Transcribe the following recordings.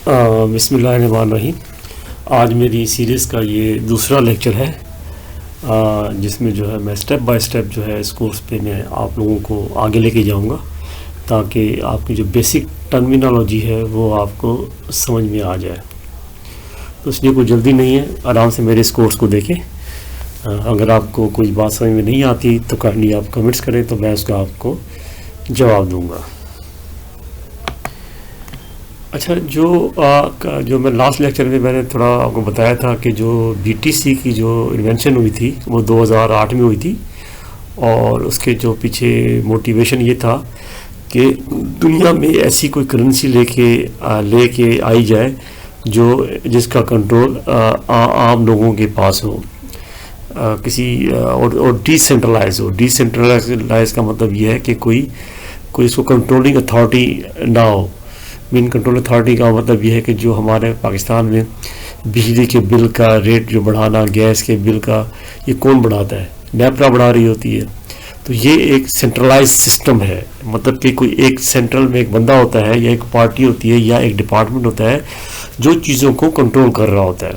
बिस्मिल्लाहिर्रहमानिर्रहीम। आज मेरी सीरीज़ का ये दूसरा लेक्चर है, जिसमें जो है मैं स्टेप बाय स्टेप जो है इस कोर्स पे मैं आप लोगों को आगे लेके जाऊंगा, ताकि आपकी जो बेसिक टर्मिनोलॉजी है वो आपको समझ में आ जाए। तो इसलिए कोई जल्दी नहीं है, आराम से मेरे इस कोर्स को देखें। अगर आपको कोई बात समझ में नहीं आती तो काइंडली आप कमेंट्स करें, तो मैं उसका आपको जवाब दूंगा। अच्छा, जो मैं लास्ट लेक्चर में मैंने थोड़ा आपको बताया था कि जो बीटीसी की जो इन्वेंशन हुई थी वो 2008 में हुई थी, और उसके जो पीछे मोटिवेशन ये था कि दुनिया में ऐसी कोई करेंसी लेके आई जाए जिसका कंट्रोल आम लोगों के पास हो, और डिसेंट्रलाइज हो। डिसेंट्रलाइज का मतलब ये है कि कोई इसको कंट्रोलिंग अथॉरिटी ना हो। मेन कंट्रोल अथॉरिटी का मतलब ये है कि जो हमारे पाकिस्तान में बिजली के बिल का रेट जो बढ़ाना, गैस के बिल का, ये कौन बढ़ाता है? नेपरा बढ़ा रही होती है। तो ये एक सेंट्रलाइज सिस्टम है, मतलब कि कोई एक सेंट्रल में एक बंदा होता है, या एक पार्टी होती है, या एक डिपार्टमेंट होता है जो चीज़ों को कंट्रोल कर रहा होता है।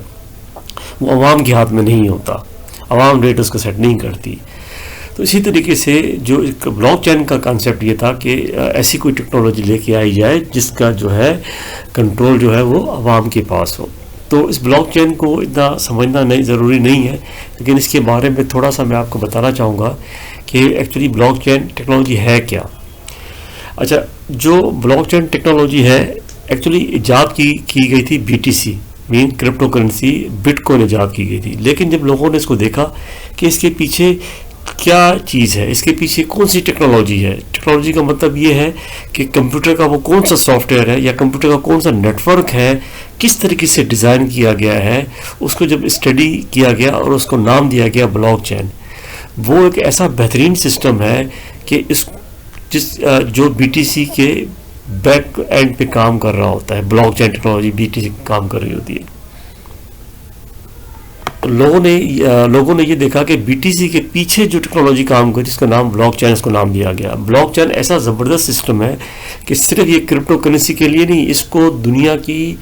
वो आवाम के हाथ में नहीं होता, आवाम रेट उसको सेट नहीं करती। तो इसी तरीके से जो ब्लॉकचेन का कंसेप्ट ये था कि ऐसी कोई टेक्नोलॉजी लेके आई जाए जिसका जो है कंट्रोल जो है वो आवाम के पास हो। तो इस ब्लॉकचेन को इतना समझना ज़रूरी नहीं है, लेकिन इसके बारे में थोड़ा सा मैं आपको बताना चाहूँगा कि एक्चुअली ब्लॉकचेन टेक्नोलॉजी है क्या। अच्छा, जो ब्लॉकचेन टेक्नोलॉजी है एक्चुअली ईजाद की गई थी BTC, mean crypto currency, bitcoin ईजाद की गई थी। लेकिन जब लोगों ने इसको देखा कि इसके पीछे क्या चीज़ है, इसके पीछे कौन सी टेक्नोलॉजी है। टेक्नोलॉजी का मतलब ये है कि कंप्यूटर का वो कौन सा सॉफ्टवेयर है, या कंप्यूटर का कौन सा नेटवर्क है, किस तरीके से डिज़ाइन किया गया है, उसको जब स्टडी किया गया और उसको नाम दिया गया ब्लॉकचेन। वो एक ऐसा बेहतरीन सिस्टम है कि जो बीटीसी के बैक एंड पे काम कर रहा होता है। ब्लॉकचेन टेक्नोलॉजी बीटीसी काम कर रही होती है। लोगों ने ये देखा कि बीटीसी के पीछे जो टेक्नोलॉजी काम कर, जिसका नाम ब्लॉकचेन, इसको नाम दिया गया। ब्लॉकचेन ऐसा ज़बरदस्त सिस्टम है कि सिर्फ ये क्रिप्टो करेंसी के लिए नहीं, इसको दुनिया की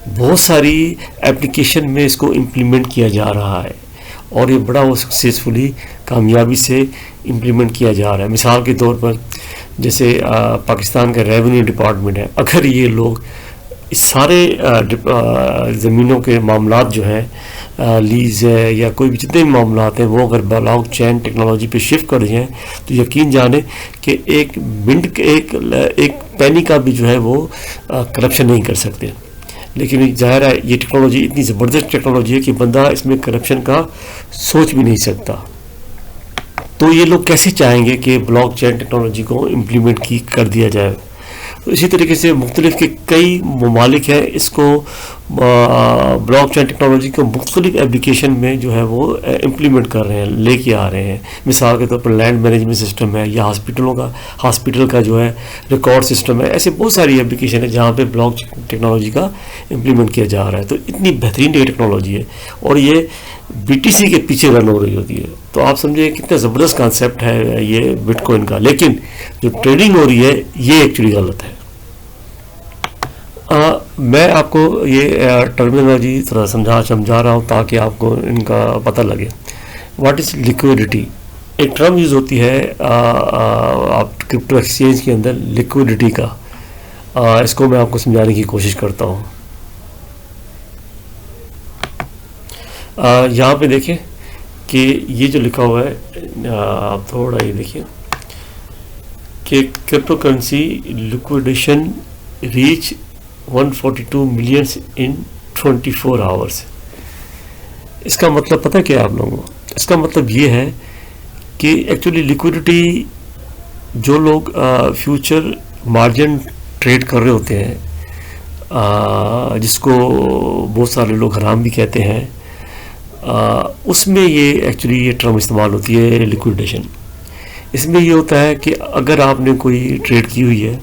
बहुत सारी एप्लीकेशन में इसको इम्प्लीमेंट किया जा रहा है, और ये बड़ा वो सक्सेसफुली कामयाबी से इम्प्लीमेंट किया जा रहा है। मिसाल के तौर पर जैसे पाकिस्तान का रेवेन्यू डिपार्टमेंट है, अगर ये लोग इस सारे ज़मीनों के मामलात जो हैं, लीज़ है या कोई भी जितने भी मामलात हैं, वो अगर ब्लॉकचेन टेक्नोलॉजी पे शिफ्ट कर जाएं तो यकीन जाने कि एक पेनी का भी जो है वो करप्शन नहीं कर सकते। लेकिन जाहिर है ये टेक्नोलॉजी इतनी ज़बरदस्त टेक्नोलॉजी है कि बंदा इसमें करप्शन का सोच भी नहीं सकता। तो ये लोग कैसे चाहेंगे कि ब्लॉकचेन टेक्नोलॉजी को इम्प्लीमेंट कर दिया जाए। तो इसी तरीके से मुख्तलिफ के कई ममालिक हैं, इसको ब्लॉकचेन टेक्नोलॉजी को मुख्तलिफ एप्लीकेशन में जो है वो इम्प्लीमेंट कर रहे हैं, लेके आ रहे हैं। मिसाल के तौर पर लैंड मैनेजमेंट सिस्टम है, या हॉस्पिटल का जो है रिकॉर्ड सिस्टम है। ऐसे बहुत सारी एप्लीकेशन है जहाँ पे ब्लॉकचेन टेक्नोलॉजी का इम्प्लीमेंट किया जा रहा है। तो इतनी बेहतरीन ये टेक्नोलॉजी है, और ये बीटीसी के पीछे रन हो रही होती है। तो आप समझिए कितना ज़बरदस्त कॉन्सेप्ट है ये बिटकॉइन का। लेकिन जो ट्रेडिंग हो रही है ये एक्चुअली गलत है। मैं आपको ये टर्मिनोलॉजी थोड़ा समझा रहा हूँ ताकि आपको इनका पता लगे। What is liquidity? एक टर्म यूज़ होती है आप क्रिप्टो एक्सचेंज के अंदर, लिक्विडिटी का। इसको मैं आपको समझाने की कोशिश करता हूँ। यहाँ पे देखें कि ये जो लिखा हुआ है, आप थोड़ा ये देखिए कि crypto currency liquidation reach 142 millions in 24 hours. इसका मतलब पता क्या है आप लोगों को? इसका मतलब ये है कि एक्चुअली लिक्विडिटी, जो लोग फ्यूचर मार्जिन ट्रेड कर रहे होते हैं, जिसको बहुत सारे लोग हराम भी कहते हैं, उसमें ये एक्चुअली ये टर्म इस्तेमाल होती है, लिक्विडेशन। इसमें ये होता है कि अगर आपने कोई ट्रेड की हुई है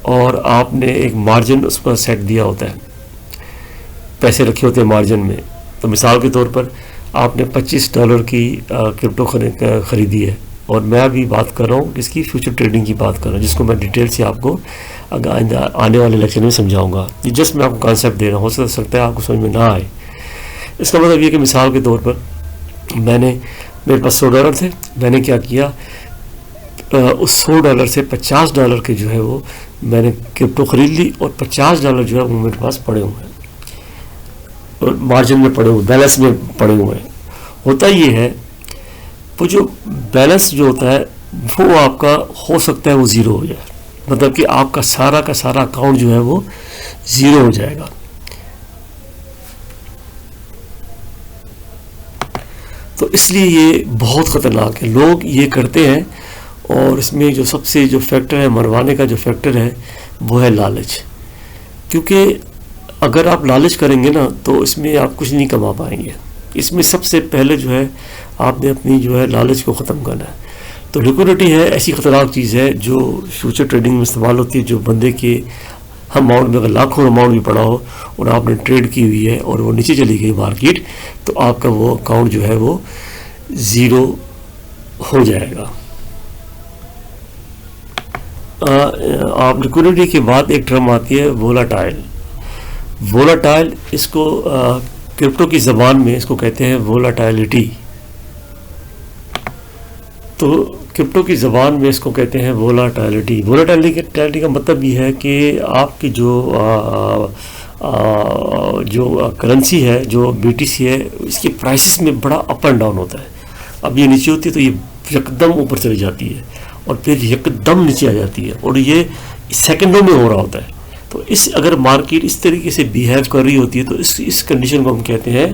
और आपने एक मार्जिन उस पर सेट दिया होता है, पैसे रखे होते हैं मार्जिन में। तो मिसाल के तौर पर आपने $25 की क्रिप्टो खरीदी है, और मैं अभी बात कर रहा हूँ किसकी, फ्यूचर ट्रेडिंग की बात कर रहा हूँ, जिसको मैं डिटेल से आपको आने वाले लेक्चर में समझाऊंगा। ये जस्ट मैं आपको कॉन्सेप्ट दे रहा हूँ, हो सकता है आपको समझ में ना आए। इसका मतलब ये कि मिसाल के तौर पर मेरे पास $100 थे, मैंने क्या किया, उस $100 से $50 के जो है वो मैंने क्रिप्टो खरीद ली, और $50 जो है वो मेरे पास पड़े हुए हैं, और मार्जिन में पड़े हुए, बैलेंस में पड़े हुए हैं। होता ये है, वो जो बैलेंस जो होता है वो आपका हो सकता है वो ज़ीरो हो जाए, मतलब कि आपका सारा का सारा अकाउंट जो है वो ज़ीरो हो जाएगा। तो इसलिए ये बहुत ख़तरनाक है, लोग ये करते हैं, और इसमें जो सबसे जो फैक्टर है, मरवाने का जो फैक्टर है वो है लालच। क्योंकि अगर आप लालच करेंगे ना तो इसमें आप कुछ नहीं कमा पाएंगे। इसमें सबसे पहले जो है आपने अपनी जो है लालच को ख़त्म करना है। तो लिक्विडिटी है ऐसी ख़तरनाक चीज़ है जो फ्यूचर ट्रेडिंग में इस्तेमाल होती है। जो बंदे के अमाउंट में अगर लाखों अमाउंट भी पड़ा हो और आपने ट्रेड की हुई है और वो नीचे चली गई मार्केट, तो आपका वो अकाउंट जो है वो ज़ीरो हो जाएगा। आप लिक्विडिटी के बाद एक टर्म आती है वोलाटाइल। वोलाटाइल, इसको क्रिप्टो की ज़बान में इसको कहते हैं वोलाटाइलिटी। तो क्रिप्टो की ज़बान में इसको कहते हैं वोलाटाइलिटी। वोलाटाइलिटी का मतलब ये है कि आपकी जो करेंसी है, जो BTC है, इसकी प्राइसेस में बड़ा अप एंड डाउन होता है। अब ये नीचे होती है तो ये एकदम ऊपर चली जाती है, और फिर एकदम नीचे आ जाती है, और ये सेकंडों में हो रहा होता है। तो अगर मार्केट इस तरीके से बिहेव कर रही होती है तो इस कंडीशन को हम कहते हैं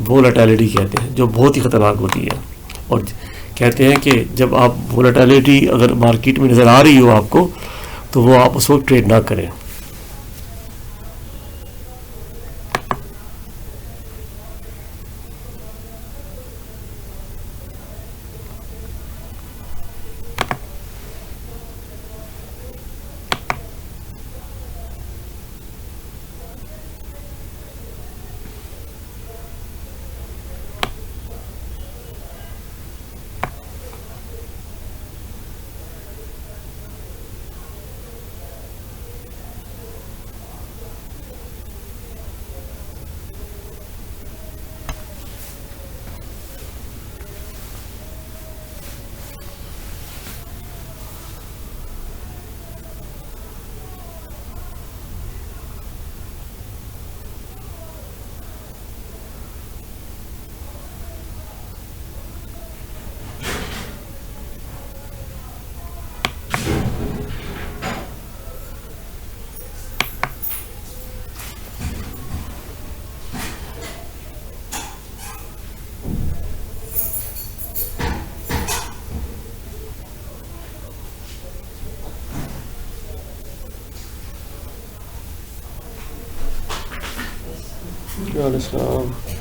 वोलाटिलिटी कहते हैं, जो बहुत ही ख़तरनाक होती है। और कहते हैं कि जब आप वोलाटिलिटी अगर मार्केट में नज़र आ रही हो आपको, तो वो आप उस वक्त ट्रेड ना करें। Islam.